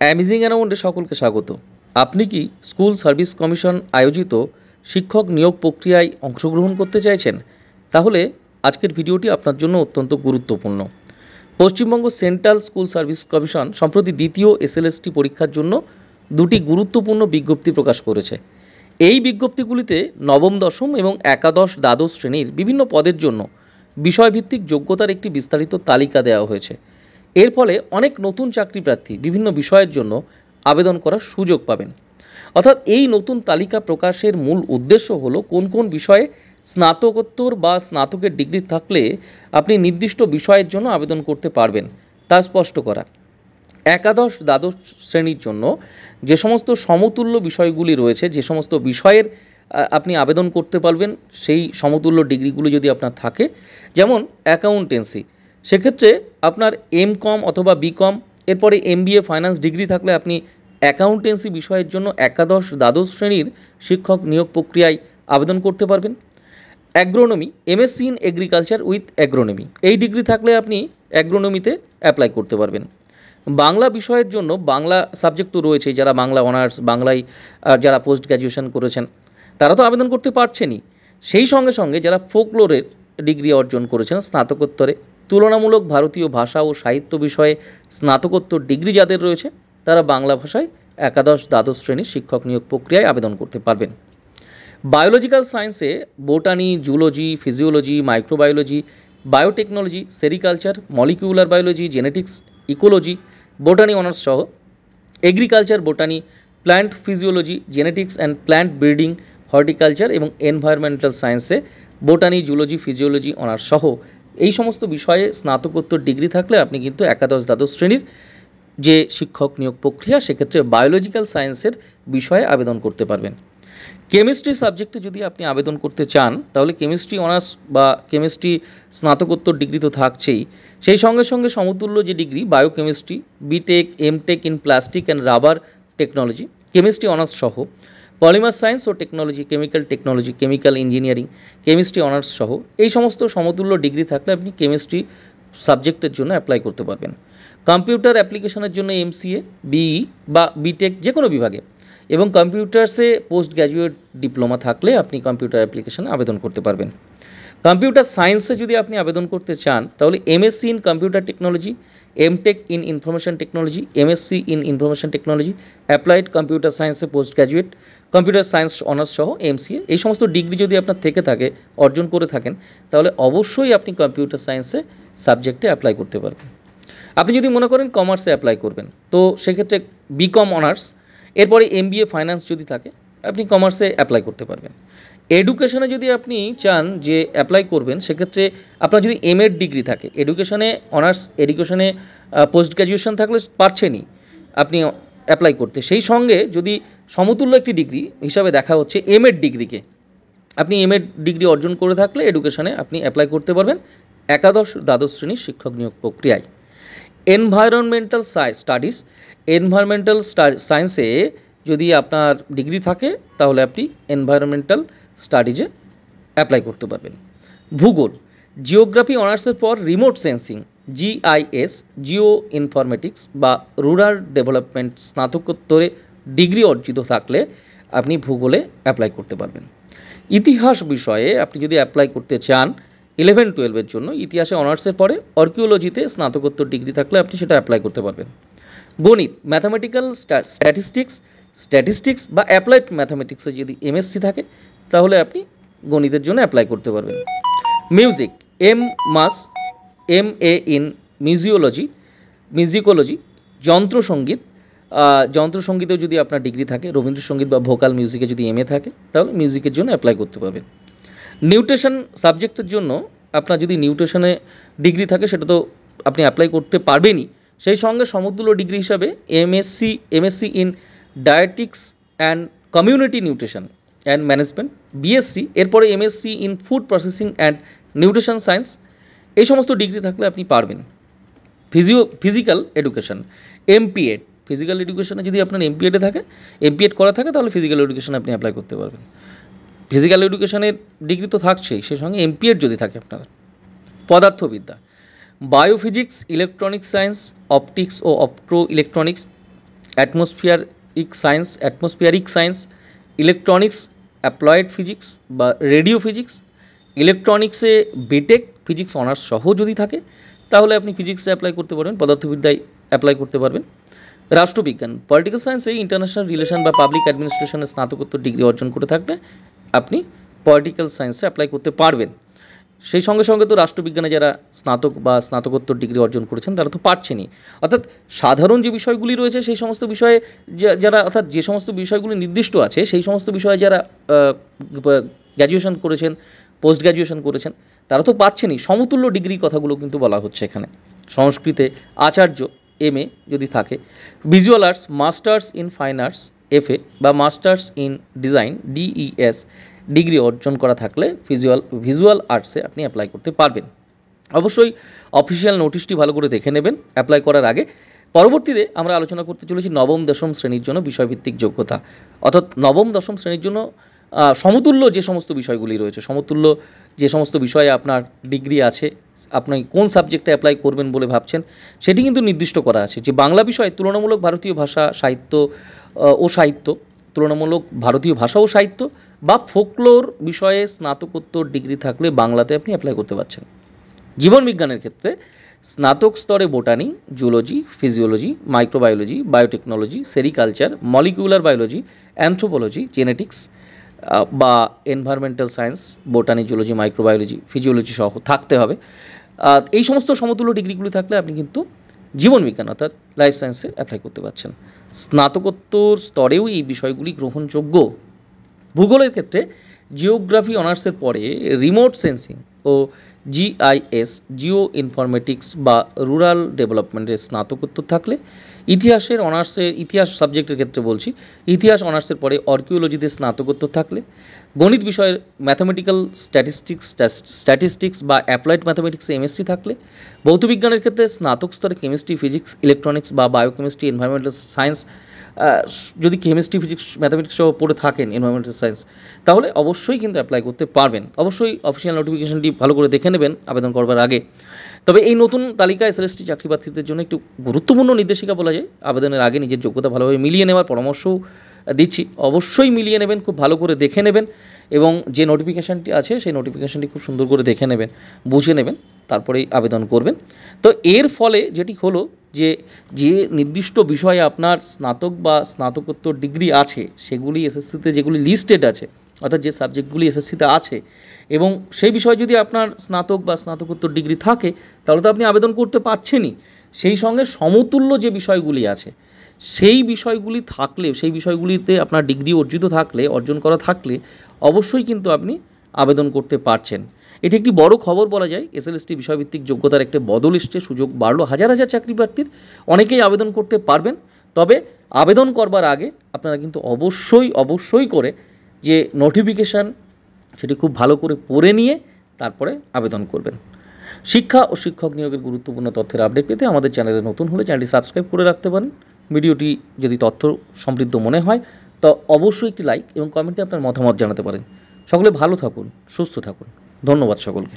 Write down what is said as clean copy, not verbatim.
Amazing অ্যারাউন্ডে সকলকে স্বাগত। আপনি কি স্কুল সার্ভিস কমিশন আয়োজিত শিক্ষক নিয়োগ প্রক্রিয়ায় অংশগ্রহণ করতে চাইছেন? তাহলে আজকের ভিডিওটি আপনার জন্য অত্যন্ত গুরুত্বপূর্ণ। Paschimbanga central school service commission সম্প্রতি দ্বিতীয় এসএলএসটি পরীক্ষার জন্য দুটি গুরুত্বপূর্ণ বিজ্ঞপ্তি প্রকাশ করেছে। এই বিজ্ঞপ্তিগুলিতে নবম, দশম এবং একাদশ, দ্বাদশ শ্রেণীর বিভিন্ন পদের জন্য বিষয়ভিত্তিক যোগ্যতার একটি বিস্তারিত তালিকা দেওয়া হয়েছে। এর ফলে অনেক নতুন চাকরি প্রার্থী বিভিন্ন বিষয়ের জন্য আবেদন করার সুযোগ পাবেন। অর্থাৎ এই নতুন তালিকা প্রকাশের মূল উদ্দেশ্য হলো কোন কোন বিষয়ে স্নাতকোত্তর বা স্নাতকের ডিগ্রি থাকলে আপনি নির্দিষ্ট বিষয়ের জন্য আবেদন করতে পারবেন তা স্পষ্ট করা। একাদশ, দ্বাদশ শ্রেণীর জন্য যে সমস্ত সমতুল্য বিষয়গুলি রয়েছে, যে সমস্ত বিষয়ের আপনি আবেদন করতে পারবেন, সেই সমতুল্য ডিগ্রিগুলি যদি আপনার থাকে, যেমন অ্যাকাউন্টেন্সি, সেক্ষেত্রে আপনার এমকম অথবা বিকম, এরপরে এমবিএ ফাইন্যান্স ডিগ্রি থাকলে আপনি অ্যাকাউন্টেন্সি বিষয়ের জন্য একাদশ, দ্বাদশ শ্রেণীর শিক্ষক নিয়োগ প্রক্রিয়ায় আবেদন করতে পারবেন। Agronomy, MSc in agriculture with agronomy, এই ডিগ্রি থাকলে আপনি অ্যাগ্রোনমিতে অ্যাপ্লাই করতে পারবেন। বাংলা বিষয়ের জন্য বাংলা সাবজেক্ট তো রয়েছে, যারা বাংলা অনার্স, বাংলায় যারা পোস্ট গ্র্যাজুয়েশন করেছেন তারা তো আবেদন করতে পারছেনই, সেই সঙ্গে সঙ্গে যারা ফোকলোরের ডিগ্রি অর্জন করেছেন স্নাতকোত্তরে, তুলনামূলক ভারতীয় ভাষা ও সাহিত্য বিষয়ে স্নাতকোত্তর ডিগ্রি যাদের রয়েছে তারা বাংলা ভাষায় একাদশ, দ্বাদশ শ্রেণীর শিক্ষক নিয়োগ প্রক্রিয়ায় আবেদন করতে পারবেন। বায়োলজিক্যাল সায়েন্সে botany, zoology, physiology, microbiology, biotechnology, sericulture, molecular biology, genetics, ecology, botany honours সহ agriculture, botany, plant physiology, genetics and plant breeding, horticulture এবং এনভায়রনমেন্টাল সায়েন্সে বোটানি, জুলজি, ফিজিওলজি অনার্স সহ এই সমস্ত বিষয়ে স্নাতকোত্তর ডিগ্রি থাকলে আপনি কিন্তু একাদশ, দ্বাদশ শ্রেণীর যে শিক্ষক নিয়োগ প্রক্রিয়া সেক্ষেত্রে বায়োলজিক্যাল সায়েন্সের বিষয়ে আবেদন করতে পারবেন। কেমিস্ট্রি সাবজেক্টে যদি আপনি আবেদন করতে চান তাহলে কেমিস্ট্রি অনার্স বা কেমিস্ট্রি স্নাতকোত্তর ডিগ্রি তো থাকছেই, সেই সঙ্গে সঙ্গে সমতুল্য যে degree biochemistry, BTech, MTech in plastic and rubber technology, chemistry honours সহ পলিমার সায়েন্স ও technology, technology, chemical engineering, chemistry honours সহ এই সমস্ত সমতুল্য ডিগ্রি থাকলে আপনি কেমিস্ট্রি সাবজেক্টের জন্য অ্যাপ্লাই করতে পারবেন। কম্পিউটার অ্যাপ্লিকেশনের জন্য এমসিএ, বিই বা বিটেক যে কোনো বিভাগে এবং কম্পিউটার্সে পোস্ট গ্র্যাজুয়েট ডিপ্লোমা থাকলে আপনি কম্পিউটার অ্যাপ্লিকেশনে আবেদন করতে পারবেন। কম্পিউটার সায়েন্সে যদি আপনি আবেদন করতে চান তাহলে MSc in computer technology, MTech in information technology, MSc in information technology, applied computer সায়েন্সে post graduate, computer science honours সহ এমসিএ, এই সমস্ত ডিগ্রি যদি আপনার থেকে থাকে, অর্জন করে থাকেন, তাহলে অবশ্যই আপনি কম্পিউটার সায়েন্সে সাবজেক্টে অ্যাপ্লাই করতে পারবেন। আপনি যদি মনে করেন কমার্সে অ্যাপ্লাই করবেন তো সেক্ষেত্রে বিকম অনার্স, এরপরে এমবিএ ফাইন্যান্স যদি থাকে আপনি কমার্সে অ্যাপ্লাই করতে পারবেন। এডুকেশনে যদি আপনি চান যে অ্যাপ্লাই করবেন সেক্ষেত্রে আপনার যদি এমএড ডিগ্রি থাকে, এডুকেশনে অনার্স, এডুকেশনে পোস্ট গ্র্যাজুয়েশন থাকলে পারছেনই আপনি অ্যাপ্লাই করতে, সেই সঙ্গে যদি সমতুল্য একটি ডিগ্রি হিসাবে দেখা হচ্ছে এমএড ডিগ্রিকে, আপনি এমএড ডিগ্রি অর্জন করে থাকলে এডুকেশনে আপনি অ্যাপ্লাই করতে পারবেন একাদশ, দ্বাদশ শ্রেণীর শিক্ষক নিয়োগ প্রক্রিয়ায়। এনভায়রনমেন্টাল স্টাডিজ, এনভায়রনমেন্টাল সায়েন্সে যদি আপনার ডিগ্রি থাকে তাহলে আপনি এনভায়রনমেন্টাল স্টাডিজে অ্যাপ্লাই করতে পারবেন। ভূগোল, জিওগ্রাফি অনার্সের পর remote sensing, GIS, Jio informatics বা রুরাল ডেভেলপমেন্ট স্নাতকোত্তরে ডিগ্রি অর্জিত থাকলে আপনি ভূগোলে অ্যাপ্লাই করতে পারবেন। ইতিহাস বিষয়ে আপনি যদি অ্যাপ্লাই করতে চান 11-12 জন্য, ইতিহাসে অনার্সের পরে আর্কিওলজিতে স্নাতকোত্তর ডিগ্রি থাকলে আপনি সেটা অ্যাপ্লাই করতে পারবেন। গণিত, ম্যাথামেটিক্যাল স্ট্যাটিস্টিক্স বা অ্যাপ্লাইড ম্যাথামেটিক্সে যদি এমএসসি থাকে তাহলে আপনি গণিতের জন্য অ্যাপ্লাই করতে পারবেন। মিউজিক, এমএ ইন মিউজিকোলজি, যন্ত্রসঙ্গীত, যন্ত্রসঙ্গীতেও যদি আপনার ডিগ্রি থাকে, রবীন্দ্রসঙ্গীত বা ভোকাল মিউজিকে যদি এমএ থাকে তাহলে মিউজিকের জন্য অ্যাপ্লাই করতে পারবেন। নিউট্রিশন সাবজেক্টের জন্য আপনার যদি নিউট্রিশনে ডিগ্রি থাকে সেটা তো আপনি অ্যাপ্লাই করতে পারবেনই, সেই সঙ্গে সমতুল্য ডিগ্রি হিসাবে MSc in dietetics and community nutrition and management, BSc, এরপরে MSc in food processing and nutrition science, এই সমস্ত ডিগ্রি থাকলে আপনি পারবেন। ফিজিক্যাল এডুকেশন, এমপিএড, ফিজিক্যাল এডুকেশনে যদি আপনার এমপিএড করা থাকে তাহলে ফিজিক্যাল এডুকেশনে আপনি অ্যাপ্লাই করতে পারবেন। ফিজিক্যাল এডুকেশনের ডিগ্রি তো থাকছেই, সেই সঙ্গে এমপিএড যদি থাকে আপনার। পদার্থবিদ্যা, বায়োফিজিক্স, ইলেকট্রনিক্স সায়েন্স, অপটিক্স ও optoelectronics, atmospheric science, electronics, applied physics বা রেডিও ফিজিক্স, ইলেকট্রনিক্সে বিটেক ফিজিক্স অনার্স সহ যদি থাকে তাহলে আপনি ফিজিক্সে অ্যাপ্লাই করতে পারবেন, পদার্থবিদ্যায় অ্যাপ্লাই করতে পারবেন। রাষ্ট্রবিজ্ঞান, পলিটিক্যাল সায়েন্সে ইন্টারন্যাশনাল রিলেশন বা পাবলিক অ্যাডমিনিস্ট্রেশনে স্নাতকোত্তর ডিগ্রি অর্জন করে থাকলে আপনি পলিটিক্যাল সায়েন্সে অ্যাপ্লাই করতে পারবেন। সেই সঙ্গে সঙ্গে তো রাষ্ট্রবিজ্ঞানে যারা স্নাতক বা স্নাতকোত্তর ডিগ্রি অর্জন করেছেন তারা তো পারছেনই, অর্থাৎ সাধারণ যে বিষয়গুলি রয়েছে সেই সমস্ত বিষয়ে যারা, অর্থাৎ যে সমস্ত বিষয়গুলি নির্দিষ্ট আছে সেই সমস্ত বিষয়ে যারা গ্র্যাজুয়েশন করেছেন, পোস্ট গ্র্যাজুয়েশন করেছেন তারা তো পাচ্ছেনই। সমতুল্য ডিগ্রির কথাগুলো কিন্তু বলা হচ্ছে এখানে। সংস্কৃতে আচার্য MA যদি থাকে, visual arts masters in fine arts FA বা masters in design DES degree অর্জন করা থাকলে ভিজুয়াল আর্টসে আপনি অ্যাপ্লাই করতে পারবেন। অবশ্যই অফিসিয়াল নোটিশটি ভালো করে দেখে নেবেন অ্যাপ্লাই করার আগে। পরবর্তীতে আমরা আলোচনা করতে চলেছি নবম দশম শ্রেণীর জন্য বিষয়ভিত্তিক যোগ্যতা, অর্থাৎ নবম দশম শ্রেণীর জন্য সমতুল্য যে সমস্ত বিষয়গুলি রয়েছে, সমতুল্য যে সমস্ত বিষয়ে আপনার ডিগ্রি আছে, আপনি কোন সাবজেক্টে অ্যাপ্লাই করবেন বলে ভাবছেন সেটি কিন্তু নির্দিষ্ট করা আছে। যে বাংলা বিষয় তুলনামূলক ভারতীয় ভাষা সাহিত্য তুলনামূলক ভারতীয় ভাষা ও সাহিত্য বা ফোকলোর বিষয়ে স্নাতকোত্তর ডিগ্রি থাকলে বাংলাতে আপনি অ্যাপ্লাই করতে পারছেন। জীবন বিজ্ঞানের ক্ষেত্রে স্নাতক স্তরে botany, zoology, physiology, microbiology, biotechnology, sericulture, molecular biology, anthropology, genetics বা environmental science, botany, zoology, microbiology, physiology সহ থাকতে হবে। এই সমস্ত সমতুল্য ডিগ্রিগুলি থাকলে আপনি কিন্তু জীবন বিজ্ঞান অর্থাৎ লাইফ সায়েন্সে অ্যাপ্লাই করতে পারছেন। স্নাতকোত্তর স্তরেও এই বিষয়গুলি গ্রহণযোগ্য। ভূগোলের ক্ষেত্রে জিওগ্রাফি অনার্সের পরে রিমোট সেন্সিং ও GIS জিও ইনফরমেটিক্স বা রুরাল ডেভেলপমেন্টের স্নাতকোত্তর থাকলে, ইতিহাস সাবজেক্টের ক্ষেত্রে বলছি, ইতিহাস অনার্সের পরে আর্কিওলজিতে স্নাতকোত্তর থাকলে, গণিত বিষয়ের ম্যাথামেটিক্যাল স্ট্যাটিস্টিক্স বা অ্যাপ্লাইড ম্যাথামেটিক্সে MSc থাকলে, ভৌতবিজ্ঞানের ক্ষেত্রে স্নাতক স্তরে কেমিস্ট্রি, ফিজিক্স, ইলেকট্রনিক্স বা বায়োকেমিস্ট্রি, এনভায়রনমেন্টাল সায়েন্স, যদি কেমিস্ট্রি, ফিজিক্স, ম্যাথামেটিক্স সহ পড়ে থাকেন এনভায়রনমেন্টাল সায়েন্স, তাহলে অবশ্যই কিন্তু অ্যাপ্লাই করতে পারবেন। অবশ্যই অফিসিয়াল নোটিফিকেশনটি ভালো করে দেখে নেবেন আবেদন করবার আগে। তবে এই নতুন তালিকা SLST চাকরি প্রার্থীদের জন্য একটু গুরুত্বপূর্ণ নির্দেশিকা বলা যায়। আবেদনের আগে নিজের যোগ্যতা ভালোভাবে মিলিয়ে নেওয়ার পরামর্শও দিচ্ছি। অবশ্যই মিলিয়ে নেবেন, খুব ভালো করে দেখে নেবেন এবং যে নোটিফিকেশানটি আছে সেই নোটিফিকেশানটি খুব সুন্দর করে দেখে নেবেন, বুঝে নেবেন, তারপরেই আবেদন করবেন। তো এর ফলে যেটি হলো যে নির্দিষ্ট বিষয়ে আপনার স্নাতক বা স্নাতকোত্তর ডিগ্রি আছে সেগুলি SSCতে যেগুলি লিস্টেড আছে, অর্থাৎ যে সাবজেক্টগুলি SSCতে আছে এবং সেই বিষয়ে যদি আপনার স্নাতক বা স্নাতকোত্তর ডিগ্রি থাকে তাহলে তো আপনি আবেদন করতে পারছেনই। সেই সঙ্গে সমতুল্য যে বিষয়গুলি আছে সেই বিষয়গুলি থাকলে, সেই বিষয়গুলিতে আপনার ডিগ্রি অর্জন করা থাকলে অবশ্যই কিন্তু আপনি আবেদন করতে পারছেন। এটি একটি বড় খবর বলা যায়। SLST বিষয়ভিত্তিক যোগ্যতার একটা বদল এসছে, সুযোগ বাড়লো হাজার হাজার চাকরি প্রার্থীর, অনেকেই আবেদন করতে পারবেন। তবে আবেদন করবার আগে আপনারা কিন্তু অবশ্যই করে যে নোটিফিকেশান সেটি খুব ভালো করে পড়ে নিয়ে তারপরে আবেদন করবেন। শিক্ষা ও শিক্ষক নিয়োগের গুরুত্বপূর্ণ তথ্যের আপডেট পেতে আমাদের চ্যানেলে নতুন হলে চ্যানেলটি সাবস্ক্রাইব করে রাখতে পারেন। ভিডিওটি যদি তথ্য সমৃদ্ধ মনে হয় তো অবশ্যই একটি লাইক এবং কমেন্টে আপনার মতামত জানাতে পারেন। সকলে ভালো থাকুন, সুস্থ থাকুন। ধন্যবাদ সকলকে।